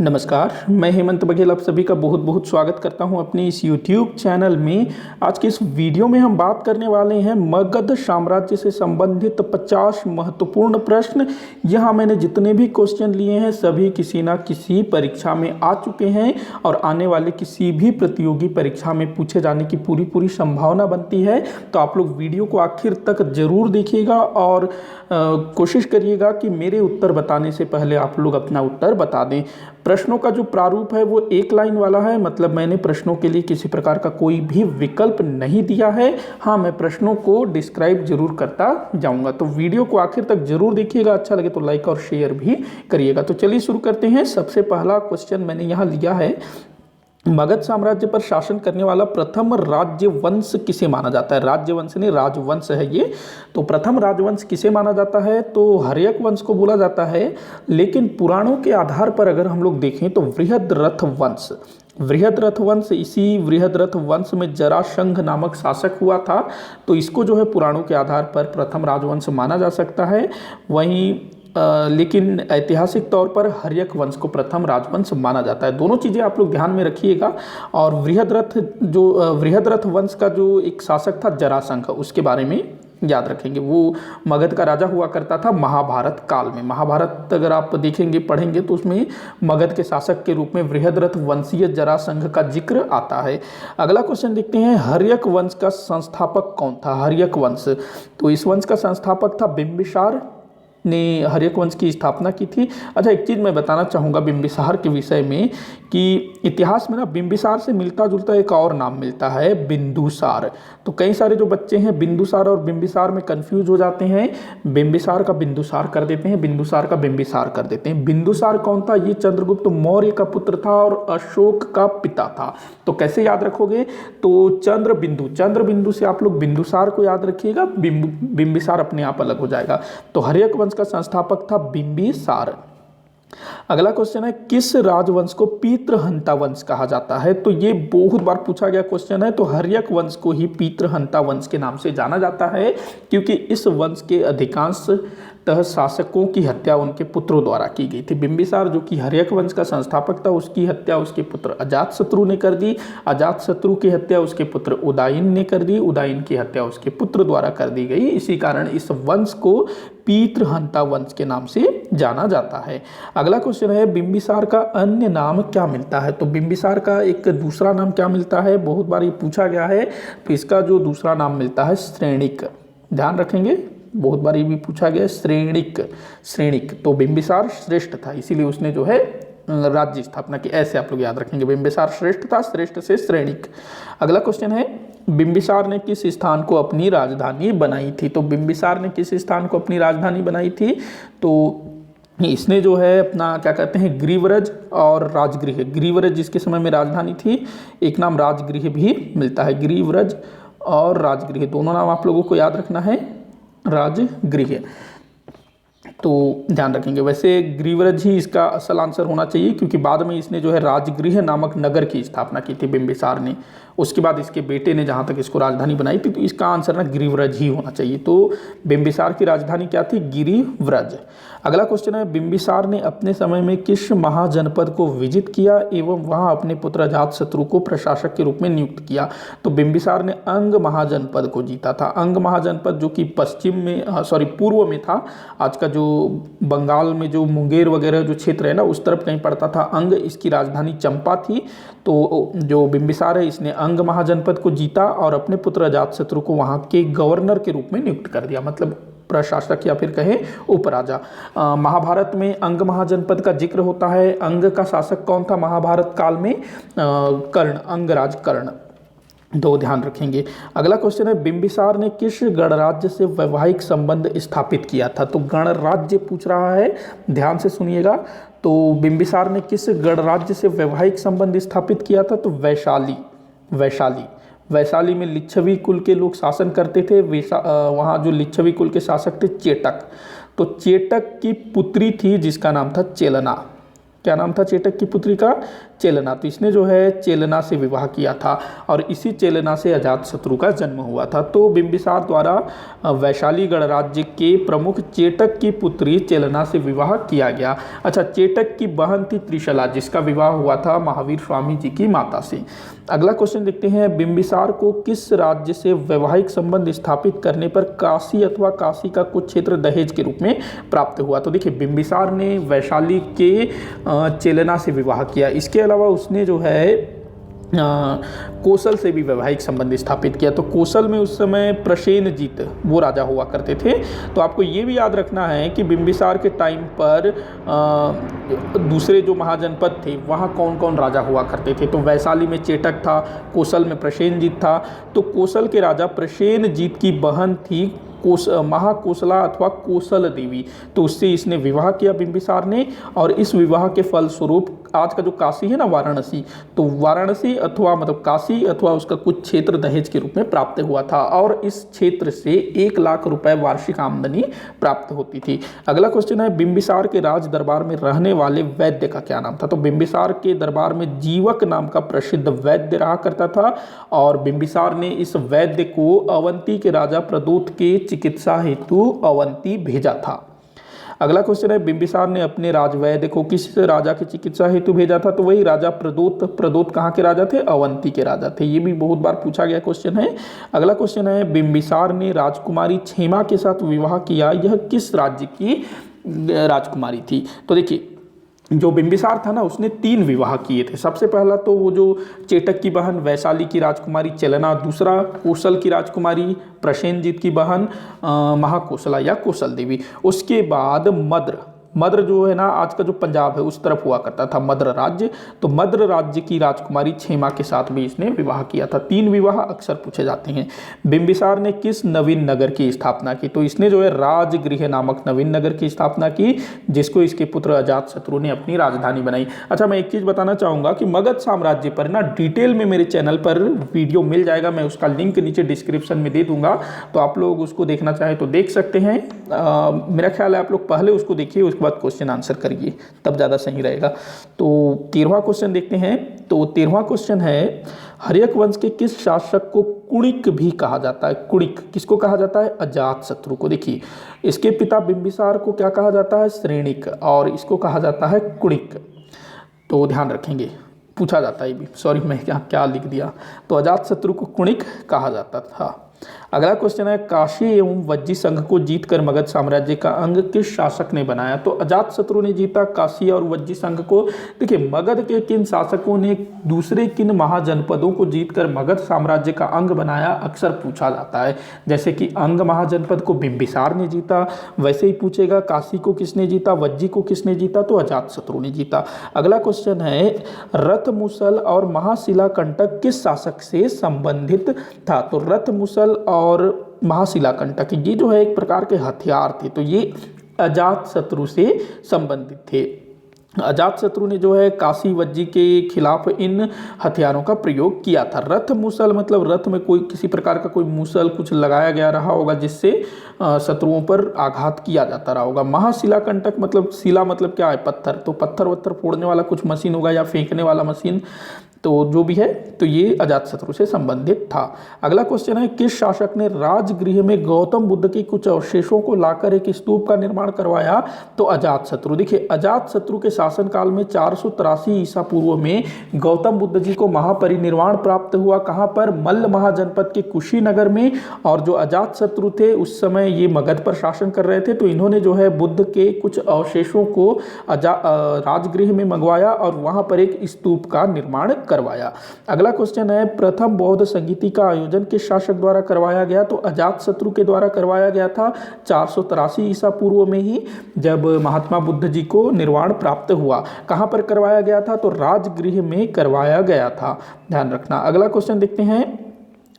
नमस्कार, मैं हेमंत बघेल आप सभी का बहुत बहुत स्वागत करता हूं अपने इस YouTube चैनल में। आज के इस वीडियो में हम बात करने वाले हैं मगध साम्राज्य से संबंधित 50 महत्वपूर्ण प्रश्न। यहां मैंने जितने भी क्वेश्चन लिए हैं सभी किसी ना किसी परीक्षा में आ चुके हैं और आने वाले किसी भी प्रतियोगी परीक्षा में पूछे जाने की पूरी संभावना बनती है। तो आप लोग वीडियो को आखिर तक जरूर देखिएगा और कोशिश करिएगा कि मेरे उत्तर बताने से पहले आप लोग अपना उत्तर बता दें। प्रश्नों का जो प्रारूप है वो एक लाइन वाला है, मतलब मैंने प्रश्नों के लिए किसी प्रकार का कोई भी विकल्प नहीं दिया है। हाँ, मैं प्रश्नों को डिस्क्राइब जरूर करता जाऊंगा, तो वीडियो को आखिर तक जरूर देखिएगा। अच्छा लगे तो लाइक और शेयर भी करिएगा। तो चलिए शुरू करते हैं। सबसे पहला क्वेश्चन मैंने यहाँ लिया है, मगध साम्राज्य पर शासन करने वाला प्रथम राज्यवंश किसे माना जाता है। राज्यवंश नहीं, राजवंश है ये। तो प्रथम राजवंश किसे माना जाता है, तो हर्यक वंश को बोला जाता है। लेकिन पुराणों के आधार पर अगर हम लोग देखें तो वृहद्रथ वंश, वृहद्रथ वंश, इसी वृहद्रथ वंश में जरासंघ नामक शासक हुआ था। तो इसको जो है पुराणों के आधार पर प्रथम राजवंश माना जा सकता है। वहीं लेकिन ऐतिहासिक तौर पर हर्यक वंश को प्रथम राजवंश माना जाता है। दोनों चीज़ें आप लोग ध्यान में रखिएगा। और वृहद्रथ वंश का जो एक शासक था जरासंघ, उसके बारे में याद रखेंगे। वो मगध का राजा हुआ करता था महाभारत काल में। महाभारत अगर आप देखेंगे पढ़ेंगे तो उसमें मगध के शासक के रूप में वृहद्रथ वंशीय जरासंघ का जिक्र आता है। अगला क्वेश्चन देखते हैं, हर्यक वंश का संस्थापक कौन था। हर्यक वंश, तो इस वंश का संस्थापक था बिंबिसार ने हर्यक वंश की स्थापना की थी। अच्छा, एक चीज़ मैं बताना चाहूँगा बिंबिसार के विषय में कि इतिहास में ना बिंबिसार से मिलता जुलता एक और नाम मिलता है, बिंदुसार। तो कई सारे जो बच्चे हैं बिंदुसार और बिंबिसार में कंफ्यूज हो जाते हैं। बिंबिसार का बिंदुसार कर देते हैं, बिंदुसार का बिंबिसार कर देते हैं। बिंदुसार कौन था, ये चंद्रगुप्त मौर्य का पुत्र था और अशोक का पिता था। तो कैसे याद रखोगे, तो चंद्र बिंदु से आप लोग बिंदुसार को याद रखिएगा, बिंबिसार अपने आप अलग हो जाएगा। तो हर्यक वंश का संस्थापक था बिंबिसार। अगला क्वेश्चन है, किस राजवंश को पितृहंता वंश कहा जाता है। तो ये बहुत बार पूछा गया क्वेश्चन है। तो हर्यक वंश को ही पितृहंता वंश के नाम से जाना जाता है, क्योंकि इस वंश के अधिकांश शासकों की हत्या उनके पुत्रों द्वारा की गई थी। बिंबिसार जो कि हर्यक वंश का संस्थापक था, उसकी हत्या उसके पुत्र अजातशत्रु ने कर दी। अजातशत्रु की हत्या उसके पुत्र उदयन ने कर दी। उदयन की हत्या उसके पुत्र द्वारा कर दी गई। इसी कारण इस वंश को पितृहंता वंश के नाम से जाना जाता है। अगला क्वेश्चन है, बिंबिसार का अन्य नाम क्या मिलता है। तो बिंबिसार का एक दूसरा नाम क्या मिलता है, बहुत बार ये पूछा गया है। तो इसका जो दूसरा नाम मिलता है श्रेणिक। ध्यान रखेंगे, बहुत बार ये भी पूछा गया, श्रेणिक। तो बिंबिसार श्रेष्ठ था, इसीलिए उसने जो है राज्य स्थापना की। ऐसे आप लोग याद रखेंगे, बिंबिसार श्रेष्ठ था, श्रेष्ठ से श्रेणिक। अगला क्वेश्चन है, बिंबिसार ने किस स्थान को अपनी राजधानी बनाई थी। तो बिंबिसार ने किस स्थान को अपनी राजधानी बनाई थी, तो इसने जो है अपना क्या कहते हैं ग्रीवरज और राजगृह, ग्रीवरज जिसके समय में राजधानी थी, एक नाम राजगृह भी मिलता है। ग्रीवरज और राजगृह दोनों नाम आप लोगों को याद रखना है, राजगृह। तो ध्यान रखेंगे। वैसे ग्रीवरज ही इसका असल आंसर होना चाहिए, क्योंकि बाद में इसने जो है राजगृह नामक नगर की स्थापना की थी बिंबिसार ने। उसके बाद इसके बेटे ने जहाँ तक इसको राजधानी बनाई थी, तो इसका आंसर ना गिरिव्रज ही होना चाहिए। तो बिंबिसार की राजधानी क्या थी, गिरिव्रज। अगला क्वेश्चन है, बिंबिसार ने अपने समय में किस महाजनपद को विजित किया एवं वहां अपने पुत्र अजातशत्रु को प्रशासक के रूप में नियुक्त किया। तो बिंबिसार ने अंग महाजनपद को जीता था। अंग महाजनपद जो कि पूर्व में था, आज का जो बंगाल में जो मुंगेर वगैरह जो क्षेत्र है ना, उस तरफ कहीं पड़ता था अंग। इसकी राजधानी चंपा थी। तो जो बिंबिसार है इसने अंग महाजनपद को जीता और अपने पुत्र अजातशत्रु को वहां के गवर्नर के रूप में नियुक्त कर दिया, मतलब प्रशासक या फिर कहें उपराजा। महाभारत में अंग महाजनपद का जिक्र होता है। अंग का शासक कौन था महाभारत काल में, कर्ण, अंगराज कर्ण। दो ध्यान रखेंगे। अगला क्वेश्चन है, बिंबिसार ने किस गणराज्य से वैवाहिक संबंध स्थापित किया था। तो गणराज्य पूछ रहा है, ध्यान से सुनिएगा। तो बिंबिसार ने किस गणराज्य से वैवाहिक संबंध स्थापित किया था, तो वैशाली में लिच्छवी कुल के लोग शासन करते थे। वहाँ जो लिच्छवी कुल के शासक थे चेटक, तो चेटक की पुत्री थी जिसका नाम था चेलना। क्या नाम था चेटक की पुत्री का? चेलना। तो इसने जो है चेलना से विवाह किया था और इसी चेलना से अजातशत्रु का जन्म हुआ था। तो बिंबिसार द्वारा वैशाली गणराज्य के प्रमुख चेटक की पुत्री चेलना से विवाह किया गया। अच्छा, चेटक की बहन थी त्रिशला, जिसका विवाह हुआ था महावीर स्वामी जी की माता से। अगला क्वेश्चन देखते हैं, बिंबिसार को किस राज्य से वैवाहिक संबंध स्थापित करने पर काशी अथवा काशी का कुछ क्षेत्र दहेज के रूप में प्राप्त हुआ? तो देखिए, बिंबिसार ने वैशाली के चेलना से विवाह किया। इसके अलावा उसने जो है कोसल से भी वैवाहिक संबंध स्थापित किया। तो कोसल में उस समय प्रसेनजीत वो राजा हुआ करते थे। तो आपको ये भी याद रखना है कि बिंबिसार के टाइम पर दूसरे जो महाजनपद थे वहाँ कौन कौन राजा हुआ करते थे। तो वैशाली में चेटक था, कोसल में प्रसेनजीत था। तो कोसल के राजा प्रसेनजीत की बहन थी महाकोसला अथवा कोसल देवी। तो उससे इसने विवाह किया बिंबिसार ने, और इस विवाह के फलस्वरूप आज का जो काशी है ना, वाराणसी, तो वाराणसी अथवा मतलब काशी अथवा उसका कुछ क्षेत्र दहेज के रूप में प्राप्त हुआ था और इस क्षेत्र से 1 लाख रुपए वार्षिक आमदनी प्राप्त होती थी। अगला क्वेश्चन है, बिंबिसार के राज दरबार में रहने वाले वैद्य का क्या नाम था? तो बिंबिसार के दरबार में जीवक नाम का प्रसिद्ध वैद्य रहा करता था और बिंबिसार ने इस वैद्य को अवंती के राजा प्रदोत के चिकित्सा हेतु अवंती भेजा था। अगला क्वेश्चन है, बिंबिसार ने अपने राजवैद्य को किस राजा की चिकित्सा हेतु भेजा था? तो वही राजा प्रदोत। प्रदोत कहाँ के राजा थे? अवंती के राजा थे। ये भी बहुत बार पूछा गया क्वेश्चन है। अगला क्वेश्चन है, बिंबिसार ने राजकुमारी क्षेमा के साथ विवाह किया, यह किस राज्य की राजकुमारी थी? तो देखिए, जो बिंबिसार था ना, उसने 3 विवाह किए थे। सबसे पहला तो वो जो चेटक की बहन वैशाली की राजकुमारी चेलना, दूसरा कोसल की राजकुमारी प्रसेनजीत की बहन महाकोसला या कोसल देवी। उसके बाद मद्र जो है ना, आज का जो पंजाब है उस तरफ हुआ करता था मद्र राज्य। तो मद्र राज्य की राजकुमारी क्षेमा के साथ भी इसने विवाह किया था। 3 विवाह अक्सर पूछे जाते हैं। बिंबिसार ने किस नवीन नगर की स्थापना की? तो इसने जो है राजगृह नामक नवीन नगर की स्थापना की, जिसको इसके पुत्र अजातशत्रु ने अपनी राजधानी बनाई। अच्छा, मैं एक चीज़ बताना चाहूँगा कि मगध साम्राज्य पर ना डिटेल में मेरे चैनल पर वीडियो मिल जाएगा, मैं उसका लिंक नीचे डिस्क्रिप्शन में दे दूंगा, तो आप लोग उसको देखना चाहें तो देख सकते हैं। मेरा ख्याल है आप लोग पहले उसको देखिए, उसके बाद क्वेश्चन आंसर करिए, तब ज़्यादा सही रहेगा। तो 13वां क्वेश्चन देखते हैं। तो 13वां क्वेश्चन है, हर्यक वंश के किस शासक को कुणिक भी कहा जाता है? कुणिक किसको कहा जाता है? अजातशत्रु को। देखिए, इसके पिता बिंबिसार को क्या कहा जाता है? श्रेणिक, और इसको कहा जाता है कुणिक। तो ध्यान रखेंगे, पूछा जाता है भी। सॉरी, मैं क्या लिख दिया। तो अजातशत्रु को कुणिक कहा जाता था। अगला क्वेश्चन है, काशी एवं वज्जी संघ को जीतकर मगध साम्राज्य का अंग किस शासक ने बनाया? तो अजातशत्रु ने जीता काशी और वज्जी संघ को। देखिए, मगध के किन शासकों ने दूसरे किन महाजनपदों को जीतकर मगध साम्राज्य का अंग बनाया, अक्सर पूछा जाता है। जैसे कि अंग महाजनपद को बिंबिसार ने जीता, वैसे ही पूछेगा काशी को किसने जीता, वज्जी को किसने जीता? तो अजातशत्रु ने जीता। अगला क्वेश्चन है, रथमुसल और महाशिलाकंटक किस शासक से संबंधित था? तो रथमुसल और महाशिलाकंटक ये जो है एक प्रकार के हथियार थे, तो ये अजातशत्रु से संबंधित थे। अजातशत्रु ने जो है काशी वज्जी के खिलाफ इन हथियारों का प्रयोग किया था। रथ मुसल मतलब रथ में कोई किसी प्रकार का कोई मुसल कुछ लगाया गया रहा होगा, जिससे शत्रुओं पर आघात किया जाता रहा होगा। महाशिलाकंटक मतलब शिला मतलब क्या है? पत्थर। तो पत्थर वत्थर फोड़ने वाला कुछ मशीन होगा या फेंकने वाला मशीन, तो जो भी है, तो ये अजातशत्रु से संबंधित था। अगला क्वेश्चन है, किस शासक ने राजगृह में गौतम बुद्ध के कुछ अवशेषों को लाकर एक स्तूप का निर्माण करवाया? तो अजातशत्रु। देखिए, अजातशत्रु के शासनकाल में 483 ईसा पूर्व में गौतम बुद्ध जी को महापरिनिर्वाण प्राप्त हुआ। कहाँ पर? मल्ल महाजनपद के कुशीनगर में। और जो अजातशत्रु थे उस समय ये मगध पर शासन कर रहे थे, तो इन्होंने जो है बुद्ध के कुछ अवशेषों को राजगृह में मंगवाया और वहाँ पर एक स्तूप का निर्माण करवाया। अगला क्वेश्चन है, प्रथम बौद्ध संगीति का आयोजन किस शासक द्वारा करवाया गया? तो अजातशत्रु के द्वारा करवाया गया था 483 ईसा पूर्व में ही, जब महात्मा बुद्ध जी को निर्वाण प्राप्त हुआ। कहां पर करवाया गया था? तो राजगृह में करवाया गया था, ध्यान रखना। अगला क्वेश्चन देखते हैं,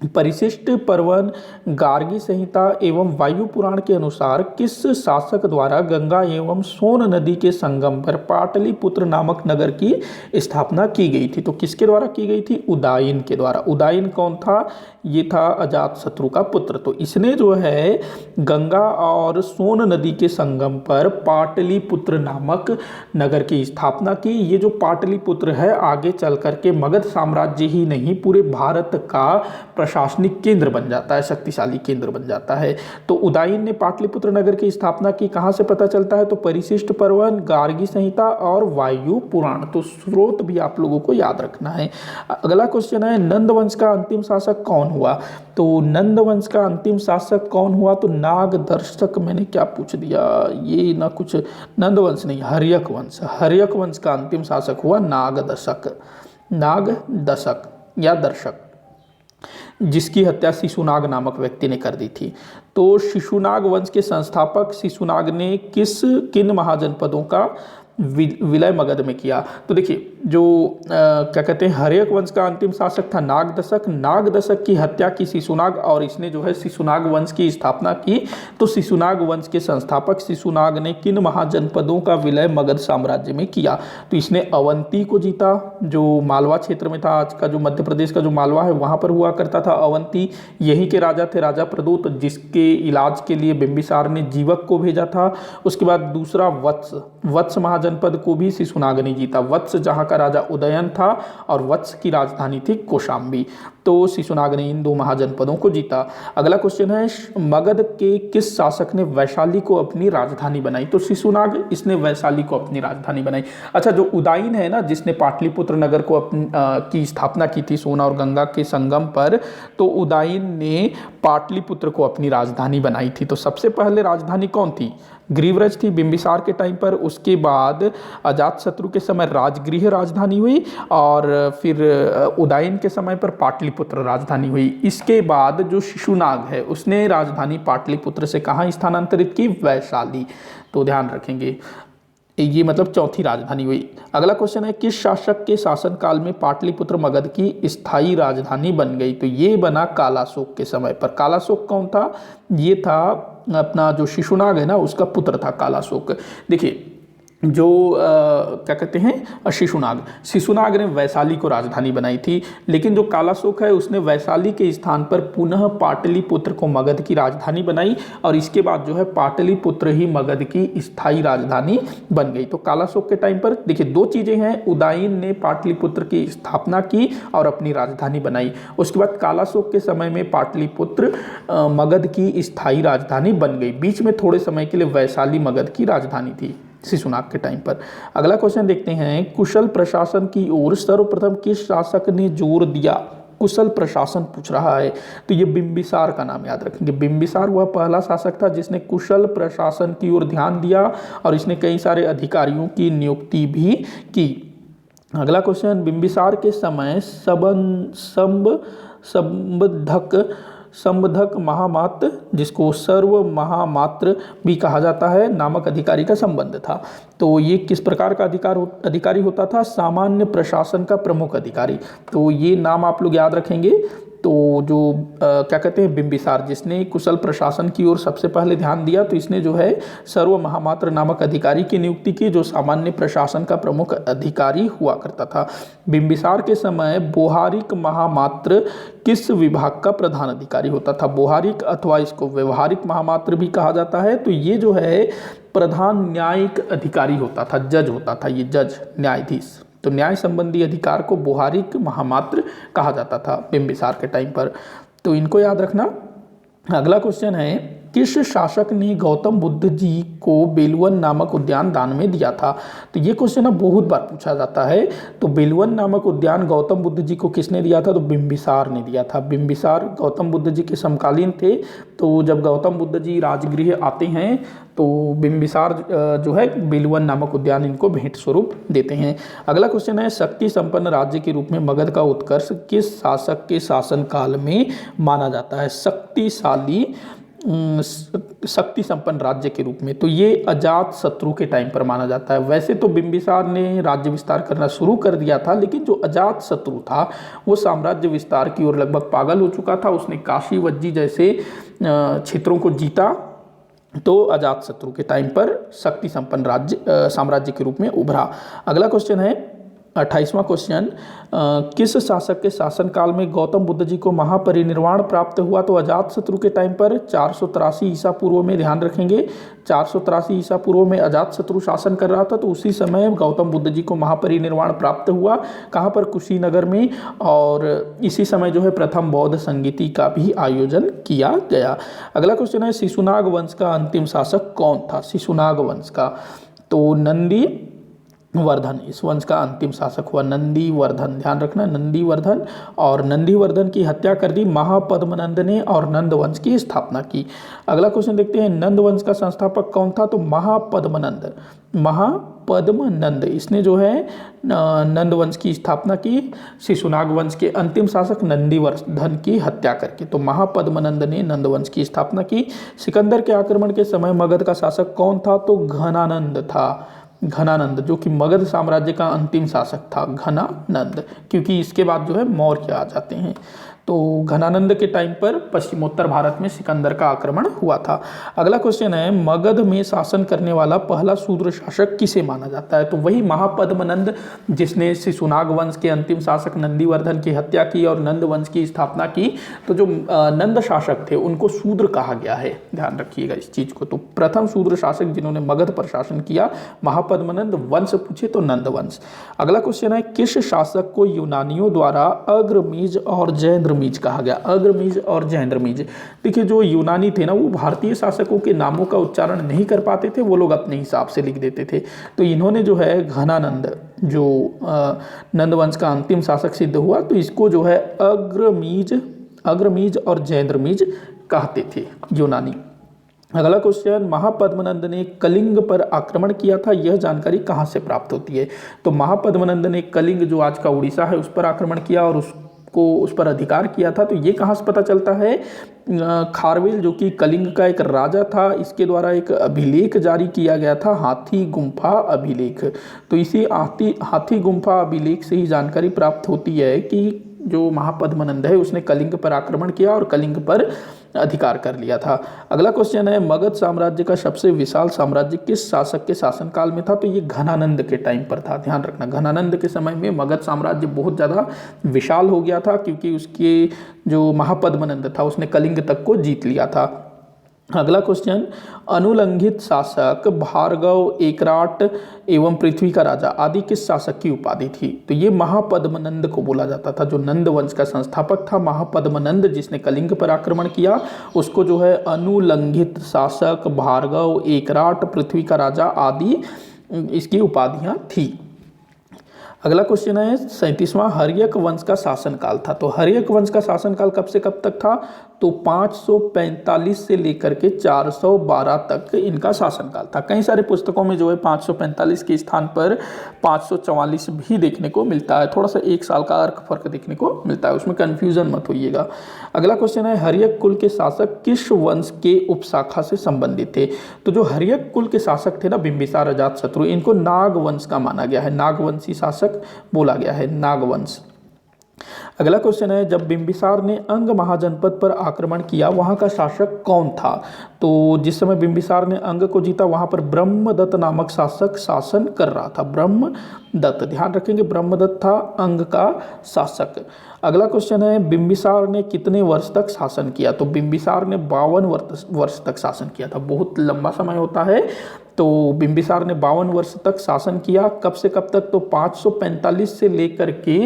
परिशिष्ट पर्वन, गार्गी संहिता एवं वायु पुराण के अनुसार किस शासक द्वारा गंगा एवं सोन नदी के संगम पर पाटलिपुत्र नामक नगर की स्थापना की गई थी? तो किसके द्वारा की गई थी? उदायन के द्वारा। उदायन कौन था? ये था अजातशत्रु का पुत्र। तो इसने जो है गंगा और सोन नदी के संगम पर पाटलिपुत्र नामक नगर की स्थापना की। ये जो पाटलिपुत्र है आगे चल करके मगध साम्राज्य ही नहीं पूरे भारत का प्रशासनिक केंद्र बन जाता है, शक्तिशाली केंद्र बन जाता है। तो उदायन ने पाटलिपुत्र नगर की स्थापना की। कहाँ से पता चलता है? तो परिशिष्ट पर्वन, गार्गी संहिता और वायु पुराण। तो स्रोत भी आप लोगों को याद रखना है। अगला क्वेश्चन है, नंद वंश का अंतिम शासक कौन हुआ? तो नंद वंश का अंतिम शासक कौन हुआ? तो नागदर्शक। मैंने क्या पूछ दिया, ये ना कुछ नंद वंश नहीं, हर्यक वंश। हर्यक वंश का अंतिम शासक हुआ नागदशक, नागदशक या दर्शक, जिसकी हत्या शिशुनाग नामक व्यक्ति ने कर दी थी। तो शिशुनाग वंश के संस्थापक शिशुनाग ने किन महाजनपदों का विलय मगध में किया? तो देखिए जो क्या कहते हैं, हर्यक वंश का अंतिम शासक था नागदशक। नागदशक की हत्या की शिशुनाग और इसने जो है शिशुनाग वंश की स्थापना की। तो शिशुनाग वंश के संस्थापक शिशुनाग ने किन महाजनपदों का विलय मगध साम्राज्य में किया? तो इसने अवंती को जीता, जो मालवा क्षेत्र में था, आज का जो मध्य प्रदेश का जो मालवा है वहां पर हुआ करता था अवंती। यहीं के राजा थे राजा प्रदूत, जिसके इलाज के लिए बिंबिसार ने जीवक को भेजा था। उसके बाद दूसरा वत्स महाजनपद को भी शिशुनाग ने जीता। वत्स जहाँ का राजा उदयन था और वत्स की राजधानी थी कौशाम्बी। तो शिशुनाग ने इन दो महाजनपदों को जीता। अगला क्वेश्चन है, मगध के किस शासक ने वैशाली को अपनी राजधानी बनाई? तो शिशुनाग, इसने वैशाली को अपनी राजधानी बनाई। अच्छा, जो उदायन है ना, जिसने पाटलिपुत्र नगर को की स्थापना की थी सोन और गंगा के संगम पर, तो उदायन ने पाटलिपुत्र को अपनी राजधानी बनाई थी। तो सबसे पहले राजधानी कौन थी? ग्रीवरज थी बिंबिसार के टाइम पर। उसके बाद अजातशत्रु के समय राजगृह राजधानी हुई और फिर उदायन के समय पर पाटलिपुत्र राजधानी हुई। इसके बाद जो शिशुनाग है उसने राजधानी पाटलिपुत्र से कहाँ स्थानांतरित की? वैशाली। तो ध्यान रखेंगे, ये मतलब चौथी राजधानी हुई। अगला क्वेश्चन है, किस शासक के शासनकाल में पाटलिपुत्र मगध की स्थायी राजधानी बन गई? तो ये बना कालाशोक के समय पर। कालाशोक कौन था? ये था अपना जो शिशुनाग है ना, उसका पुत्र था कालाशोक। देखिए जो क्या कहते हैं, शिशुनाग ने वैशाली को राजधानी बनाई थी, लेकिन जो कालाशोक है उसने वैशाली के स्थान पर पुनः पाटलिपुत्र को मगध की राजधानी बनाई और इसके बाद जो है पाटलिपुत्र ही मगध की स्थायी राजधानी बन गई। तो कालाशोक के टाइम पर देखिए दो चीजें हैं, उदायन ने पाटलिपुत्र की स्थापना की और अपनी राजधानी बनाई। उसके बाद कालाशोक के समय में पाटलिपुत्र मगध की स्थायी राजधानी बन गई। बीच में थोड़े समय के लिए वैशाली मगध की राजधानी थी शिशुनाग के टाइम पर। अगला क्वेश्चन देखते हैं, कुशल प्रशासन की ओर सर्वप्रथम किस शासक ने जोर दिया? कुशल प्रशासन पूछ रहा है, तो ये बिंबिसार का नाम याद रखेंगे। बिंबिसार वह पहला शासक था जिसने कुशल प्रशासन की ओर ध्यान दिया और इसने कई सारे अधिकारियों की नियुक्ति भी की। अगला क्वेश्चन, बिंबिसार के समय संबंधक महामात्र, जिसको सर्व महामात्र भी कहा जाता है, नामक अधिकारी का संबंध था। तो ये किस प्रकार का अधिकारी होता था? सामान्य प्रशासन का प्रमुख अधिकारी। तो ये नाम आप लोग याद रखेंगे। तो जो क्या कहते हैं, बिंबिसार, जिसने कुशल प्रशासन की ओर सबसे पहले ध्यान दिया, तो इसने जो है सर्व महामात्र नामक अधिकारी की नियुक्ति की, जो सामान्य प्रशासन का प्रमुख अधिकारी हुआ करता था। बिंबिसार के समय बोहारिक महामात्र किस विभाग का प्रधान अधिकारी होता था? बोहारिक, अथवा इसको व्यवहारिक महामात्र भी कहा जाता है। तो ये जो है प्रधान न्यायिक अधिकारी होता था, जज होता था, ये जज, न्यायाधीश। तो न्याय संबंधी अधिकार को बोहारिक महामात्र कहा जाता था बिंबिसार के टाइम पर। तो इनको याद रखना। अगला क्वेश्चन है, किस शासक ने गौतम बुद्ध जी को बेलवन नामक उद्यान दान में दिया था? तो ये क्वेश्चन अब बहुत बार पूछा जाता है। तो बेलवन नामक उद्यान गौतम बुद्ध जी को किसने दिया था? तो बिंबिसार ने दिया था। बिंबिसार गौतम बुद्ध जी के समकालीन थे। तो जब गौतम बुद्ध जी राजगृह आते हैं तो बिंबिसार जो है बेलवन नामक उद्यान इनको भेंट स्वरूप देते हैं। अगला क्वेश्चन है, शक्ति संपन्न राज्य के रूप में मगध का उत्कर्ष किस शासक के शासनकाल में माना जाता है? शक्तिशाली शक्ति संपन्न राज्य के रूप में। तो ये अजात शत्रु के टाइम पर माना जाता है। वैसे तो बिंबिसार ने राज्य विस्तार करना शुरू कर दिया था, लेकिन जो अजात शत्रु था वो साम्राज्य विस्तार की ओर लगभग पागल हो चुका था। उसने काशी वज्जी जैसे क्षेत्रों को जीता, तो अजात शत्रु के टाइम पर शक्ति संपन्न राज्य साम्राज्य के रूप में उभरा। अगला क्वेश्चन है 28वां क्वेश्चन, किस शासक के शासनकाल में गौतम बुद्ध जी को महापरिनिर्वाण प्राप्त हुआ? तो अजात शत्रु के टाइम पर 483 ईसा पूर्व में, ध्यान रखेंगे 483 ईसा पूर्व में अजात शत्रु शासन कर रहा था। तो उसी समय गौतम बुद्ध जी को महापरिनिर्वाण प्राप्त हुआ। कहाँ पर? कुशीनगर में। और इसी समय जो है प्रथम बौद्ध संगीति का भी आयोजन किया गया। अगला क्वेश्चन है, शिशुनाग वंश का अंतिम शासक कौन था? शिशुनाग वंश का, तो नंदी वर्धन इस वंश का अंतिम शासक हुआ। नंदीवर्धन, ध्यान रखना नंदीवर्धन। और नंदीवर्धन की हत्या कर दी महापद्मनंद ने और नंद वंश की स्थापना की। अगला क्वेश्चन देखते हैं, नंद वंश का संस्थापक कौन था? तो महापद्मनंद, महापद्मनंद इसने जो है नंद वंश की स्थापना की शिशुनाग वंश के अंतिम शासक नंदीवर्धन की हत्या करके। तो महापद्मनंद ने नंद वंश की स्थापना की। सिकंदर के आक्रमण के समय मगध का शासक कौन था? तो घनानंद था। घनानंद, जो कि मगध साम्राज्य का अंतिम शासक था, घनानंद, क्योंकि इसके बाद जो है मौर्य आ जाते हैं। तो घनानंद के टाइम पर पश्चिमोत्तर भारत में सिकंदर का आक्रमण हुआ था। अगला क्वेश्चन है, मगध में शासन करने वाला पहला शूद्र शासक किसे माना जाता है? तो वही महापद्मनंद, जिसने शिशुनाग वंश के अंतिम शासक नंदीवर्धन की हत्या की और नंद वंश की स्थापना की। तो जो नंद शासक थे उनको शूद्र कहा गया है, ध्यान रखिएगा इस चीज को। तो प्रथम शूद्र शासक जिन्होंने मगध पर शासन किया महापद्मनंद, वंश पूछे तो नंद वंश। अगला क्वेश्चन है, किस शासक को यूनानियों द्वारा अग्रमीज और जैन्द्रमीज कहा गया? अग्रमीज और जैन्द्रमीज, देखिए जो यूनानी थे ना, वो भारतीय शासकों के नामों का उच्चारण नहीं कर पाते थे, वो लोग अपने हिसाब से लिख देते थे। तो इन्होंने जो है घनानंद, जो नंद वंश का अंतिम शासक सिद्ध हुआ, तो इसको जो है अग्रमीज और जैन्द्रमीज कहते थे यूनानी। अगला क्वेश्चन, महापद्मनंद ने कलिंग पर आक्रमण किया था, यह जानकारी कहाँ से प्राप्त होती है? तो महापद्मनंद ने कलिंग, जो आज का उड़ीसा है, उस पर आक्रमण किया और उस पर अधिकार किया था। तो ये कहाँ से पता चलता है? खारवेल, जो कि कलिंग का एक राजा था, इसके द्वारा एक अभिलेख जारी किया गया था, हाथी गुम्फा अभिलेख। तो इसी हाथी गुम्फा अभिलेख से ही जानकारी प्राप्त होती है कि जो महापद्मनंद है उसने कलिंग पर आक्रमण किया और कलिंग पर अधिकार कर लिया था। अगला क्वेश्चन है, मगध साम्राज्य का सबसे विशाल साम्राज्य किस शासक के शासनकाल में था? तो ये घनानंद के टाइम पर था। ध्यान रखना, घनानंद के समय में मगध साम्राज्य बहुत ज़्यादा विशाल हो गया था, क्योंकि उसके जो महापद्मनंद था उसने कलिंग तक को जीत लिया था। अगला क्वेश्चन, अनुलंघित शासक, भार्गव, एकराट एवं पृथ्वी का राजा आदि किस शासक की उपाधि थी? तो ये महापद्मनंद को बोला जाता था। जो नंद वंश का संस्थापक था महापद्मनंद, जिसने कलिंग पर आक्रमण किया, उसको जो है अनुलंघित शासक, भार्गव, एकराट, पृथ्वी का राजा आदि इसकी उपाधियां थी। अगला क्वेश्चन है 37वां, हर्यक वंश का शासनकाल था। तो हर्यक वंश का शासनकाल कब से कब तक था? तो 545 से लेकर के 412 तक इनका शासनकाल था। कई सारे पुस्तकों में जो है 545 के स्थान पर 544 भी देखने को मिलता है। थोड़ा सा एक साल का फर्क देखने को मिलता है, उसमें कन्फ्यूजन मत होइएगा। अगला क्वेश्चन है, हर्यक कुल के शासक किस वंश के उपशाखा से संबंधित थे? तो जो हर्यक कुल के शासक थे ना, बिंबिसार, अजातशत्रु, इनको नाग वंश का माना गया है, नागवंशी शासक बोला गया है, नागवंश। अगला क्वेश्चन है, जब बिंबिसार ने अंग महाजनपद पर आक्रमण किया, वहां का शासक कौन था? तो जिस समय बिंबिसार ने अंग को जीता, वहां पर ब्रह्मदत्त नामक शासक शासन कर रहा था। ब्रह्मदत्त, ध्यान रखेंगे, ब्रह्मदत्त था अंग का शासक। अगला क्वेश्चन है, बिंबिसार ने कितने वर्ष तक शासन किया? तो बिंबिसार ने 52 वर्ष तक शासन किया था। बहुत लंबा समय होता है। तो बिंबिसार ने 52 वर्ष तक शासन किया। कब से कब तक? तो 545 से लेकर के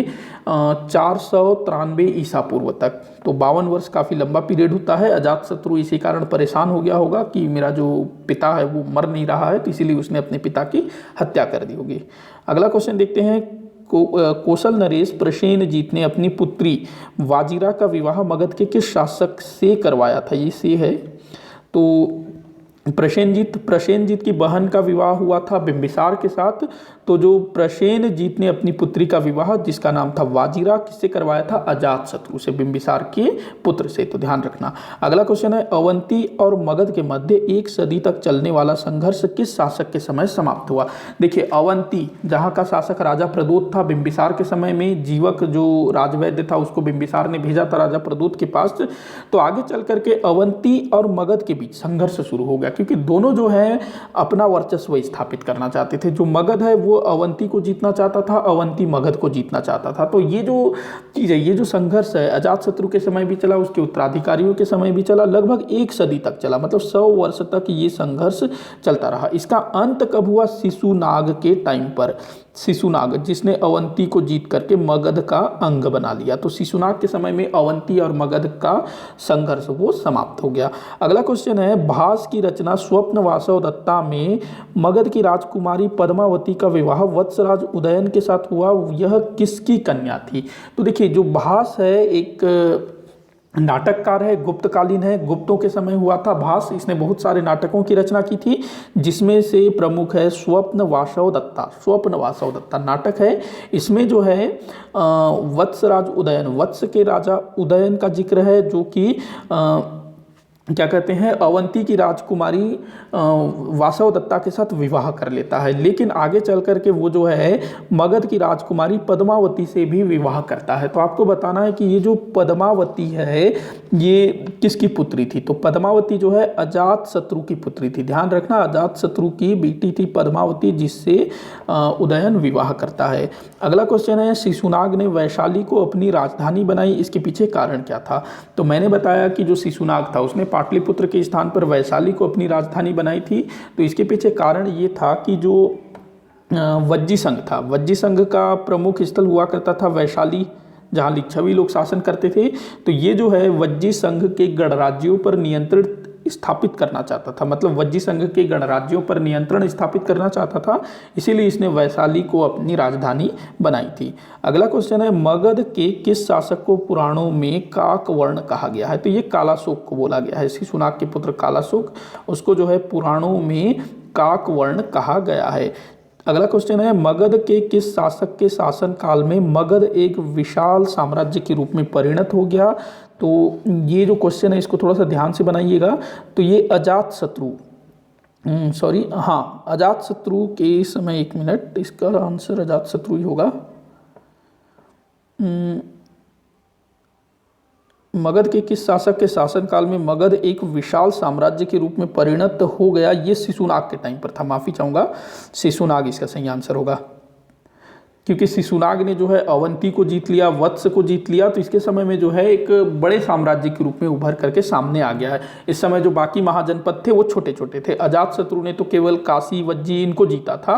493 ईसा पूर्व तक। तो 52 वर्ष काफ़ी लंबा पीरियड होता है। अजातशत्रु इसी कारण परेशान हो गया होगा कि मेरा जो पिता है वो मर नहीं रहा है, तो इसीलिए उसने अपने पिता की हत्या कर दी होगी। अगला क्वेश्चन देखते हैं, कौशल नरेश प्रसेनजीत ने अपनी पुत्री वाजिरा का विवाह मगध के किस शासक से करवाया था? ये से है। तो प्रसेनजीत की बहन का विवाह हुआ था बिंबिसार के साथ। तो जो प्रसेनजीत ने अपनी पुत्री का विवाह, जिसका नाम था वाजिरा, किससे करवाया था? अजातशत्रु से, बिंबिसार के पुत्र से। तो ध्यान रखना। अगला क्वेश्चन है, अवंती और मगध के मध्य 1 सदी तक चलने वाला संघर्ष किस शासक के समय समाप्त हुआ? देखिए, अवंती जहाँ का शासक राजा प्रदोत था, बिंबिसार के समय में जीवक जो राजवैद्य था उसको बिंबिसार ने भेजा था राजा प्रदोत के पास। तो आगे चल करके अवंती और मगध के बीच संघर्ष शुरू हो गया, क्योंकि दोनों जो है अपना वर्चस्व स्थापित करना चाहते थे। जो मगध है वो अवंती को जीतना चाहता था, अवंती मगध को जीतना चाहता था। तो ये जो चीज़ है, ये जो संघर्ष है, अजातशत्रु के समय भी चला, उसके उत्तराधिकारियों के समय भी चला, लगभग 1 सदी तक चला, मतलब 100 वर्ष तक ये संघर्ष चलता रहा। इसका अंत कब हुआ? शिशुनाग के टाइम पर। शिशुनाग, जिसने अवंती को जीत करके मगध का अंग बना लिया। तो शिशुनाग के समय में अवंती और मगध का संघर्ष वो समाप्त हो गया। अगला क्वेश्चन है, भास की रचना स्वप्न वासव दत्ता में मगध की राजकुमारी पद्मावती का विवाह वत्सराज उदयन के साथ हुआ, यह किसकी कन्या थी? तो देखिए, जो भास है एक नाटककार है, गुप्तकालीन है, गुप्तों के समय हुआ था भास। इसने बहुत सारे नाटकों की रचना की थी, जिसमें से प्रमुख है स्वप्न वासव दत्ता। स्वप्न वासव दत्ता नाटक है। इसमें जो है वत्सराज उदयन, वत्स के राजा उदयन का जिक्र है, जो कि क्या कहते हैं, अवंती की राजकुमारी वासव दत्ता के साथ विवाह कर लेता है। लेकिन आगे चल कर के वो जो है मगध की राजकुमारी पद्मावती से भी विवाह करता है। तो आपको बताना है कि ये जो पद्मावती है ये किसकी पुत्री थी? तो पद्मावती जो है अजातशत्रु की पुत्री थी। ध्यान रखना, अजातशत्रु की बेटी थी पद्मावती, जिससे उदयन विवाह करता है। अगला क्वेश्चन है, शिशुनाग ने वैशाली को अपनी राजधानी बनाई, इसके पीछे कारण क्या था? तो मैंने बताया कि जो शिशुनाग था उसने पाटलिपुत्र के स्थान पर वैशाली को अपनी राजधानी बनाई थी। तो इसके पीछे कारण ये था कि जो वज्जी संघ था, वज्जी संघ का प्रमुख स्थल हुआ करता था वैशाली, जहाँ लिच्छवी लोग शासन करते थे। तो ये जो है वज्जी संघ के गणराज्यों पर नियंत्रण स्थापित करना चाहता था, मतलब वज्जी संघ के गणराज्यों पर नियंत्रण स्थापित करना चाहता था, इसीलिए इसने वैशाली को अपनी राजधानी बनाई थी। अगला क्वेश्चन है, मगध के किस शासक को पुराणों में काकवर्ण कहा गया है? तो ये कालाशोक को बोला गया है। शिशुनाग के पुत्र कालाशोक, उसको जो है पुराणों में काकवर्ण कहा गया है। अगला क्वेश्चन है, मगध के किस शासक के शासन काल में मगध एक विशाल साम्राज्य के रूप में परिणत हो गया? तो ये जो क्वेश्चन है इसको थोड़ा सा ध्यान से बनाइएगा। तो ये अजातशत्रु, अजातशत्रु के समय, 1 मिनट, इसका आंसर अजातशत्रु ही होगा। मगध के किस शासक के शासनकाल में मगध एक विशाल साम्राज्य के रूप में परिणत हो गया? ये शिशुनाग के टाइम पर था। माफ़ी चाहूँगा, शिशुनाग इसका सही आंसर होगा, क्योंकि शिशुनाग ने जो है अवंती को जीत लिया, वत्स को जीत लिया। तो इसके समय में जो है एक बड़े साम्राज्य के रूप में उभर करके सामने आ गया है। इस समय जो बाकी महाजनपद थे वो छोटे छोटे थे। अजातशत्रु ने तो केवल काशी, वज्जी इनको जीता था,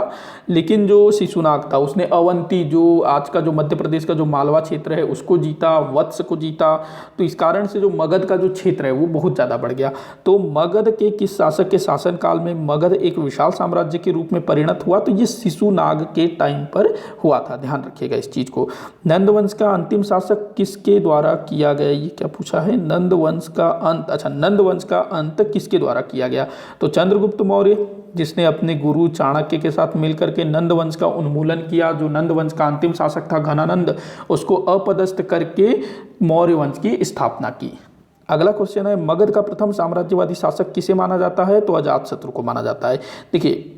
लेकिन जो शिशुनाग था उसने अवंती, जो आज का जो मध्य प्रदेश का जो मालवा क्षेत्र है, उसको जीता, वत्स को जीता। तो इस कारण से जो मगध का जो क्षेत्र है वो बहुत ज़्यादा बढ़ गया। तो मगध के किस शासक के शासनकाल में मगध एक विशाल साम्राज्य के रूप में परिणत हुआ? तो ये शिशुनाग के टाइम पर हुआ था। ध्यान रखिएगा इस चीज को। नंदवंश का अंतिम शासक किसके द्वारा किया गया? ये क्या पूछा है? नंदवंश का अंत, अच्छा, नंदवंश का अंत किसके द्वारा किया गया? तो चंद्रगुप्त मौर्य, जिसने अपने गुरु चाणक्य के साथ मिलकर के नंदवंश का उन्मूलन किया। जो नंदवंश का अंतिम शासक था घनानंद, उसको अपदस्थ करके मौर्य वंश की स्थापना की। अगला क्वेश्चन है, मगध का प्रथम साम्राज्यवादी शासक किसे माना जाता है? तो अजातशत्रु को माना जाता है। देखिए,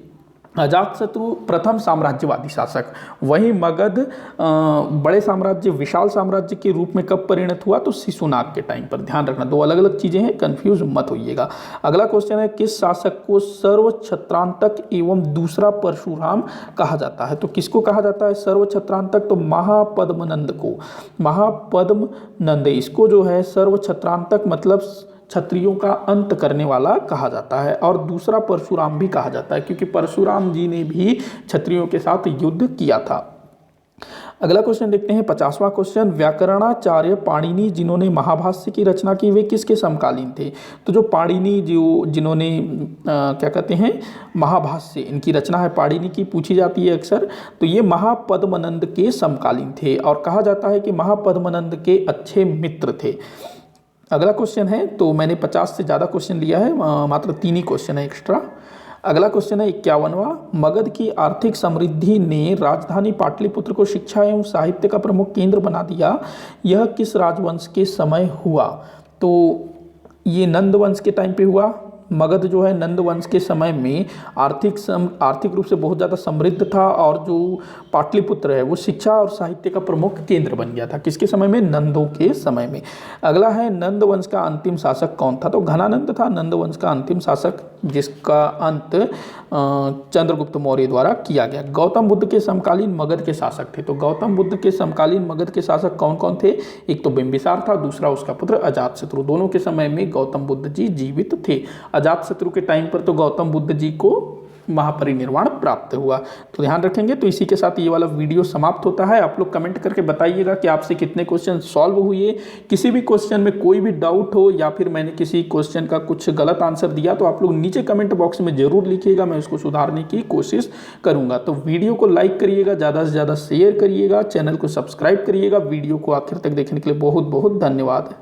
अजातशत्रु प्रथम साम्राज्यवादी शासक, वहीं मगध बड़े साम्राज्य, विशाल साम्राज्य के रूप में कब परिणत हुआ? तो शिशुनाग के टाइम पर। ध्यान रखना, दो अलग अलग चीजें हैं, कंफ्यूज मत होइएगा। अगला क्वेश्चन है, किस शासक को सर्वछत्रांतक एवं दूसरा परशुराम कहा जाता है? तो किसको कहा जाता है सर्वछत्रांतक? तो महापद्मनंद को। महापद्मनंद, इसको जो है सर्वछत्रांतक मतलब क्षत्रियों का अंत करने वाला कहा जाता है। और दूसरा परशुराम भी कहा जाता है, क्योंकि परशुराम जी ने भी क्षत्रियों के साथ युद्ध किया था। अगला क्वेश्चन देखते हैं, 50वां क्वेश्चन, व्याकरणाचार्य पाणिनि जिन्होंने महाभाष्य की रचना की, वे किसके समकालीन थे? तो जो पाणिनि, जिन्होंने क्या कहते हैं महाभाष्य, इनकी रचना है पाणिनि की, पूछी जाती है अक्सर। तो ये महापद्मनंद के समकालीन थे और कहा जाता है कि महापद्मनंद के अच्छे मित्र थे। अगला क्वेश्चन है, तो मैंने 50 से ज़्यादा क्वेश्चन लिया है, मात्र 3 ही क्वेश्चन है एक्स्ट्रा। अगला क्वेश्चन है 51वां, मगध की आर्थिक समृद्धि ने राजधानी पाटलिपुत्र को शिक्षा एवं साहित्य का प्रमुख केंद्र बना दिया, यह किस राजवंश के समय हुआ? तो ये नंद वंश के टाइम पे हुआ। मगध जो है नंद वंश के समय में आर्थिक रूप से बहुत ज़्यादा समृद्ध था, और जो पाटलिपुत्र है वो शिक्षा और साहित्य का प्रमुख केंद्र बन गया था। किसके समय में? नंदों के समय में। अगला है, नंद वंश का अंतिम शासक कौन था? तो घनानंद था नंद वंश का अंतिम शासक, जिसका अंत चंद्रगुप्त मौर्य द्वारा किया गया। गौतम बुद्ध के समकालीन मगध के शासक थे। तो गौतम बुद्ध के समकालीन मगध के शासक कौन कौन थे? एक तो बिंबिसार था, दूसरा उसका पुत्र अजातशत्रु। दोनों के समय में गौतम बुद्ध जी जीवित थे। अजातशत्रु के टाइम पर तो गौतम बुद्ध जी को महापरिनिर्वाण प्राप्त हुआ। तो ध्यान रखेंगे। तो इसी के साथ ये वाला वीडियो समाप्त होता है। आप लोग कमेंट करके बताइएगा कि आपसे कितने क्वेश्चन सॉल्व हुए। किसी भी क्वेश्चन में कोई भी डाउट हो, या फिर मैंने किसी क्वेश्चन का कुछ गलत आंसर दिया, तो आप लोग नीचे कमेंट बॉक्स में जरूर लिखिएगा, मैं उसको सुधारने की कोशिश करूंगा। तो वीडियो को लाइक करिएगा, ज़्यादा से ज़्यादा शेयर करिएगा, चैनल को सब्सक्राइब करिएगा। वीडियो को आखिर तक देखने के लिए बहुत बहुत धन्यवाद।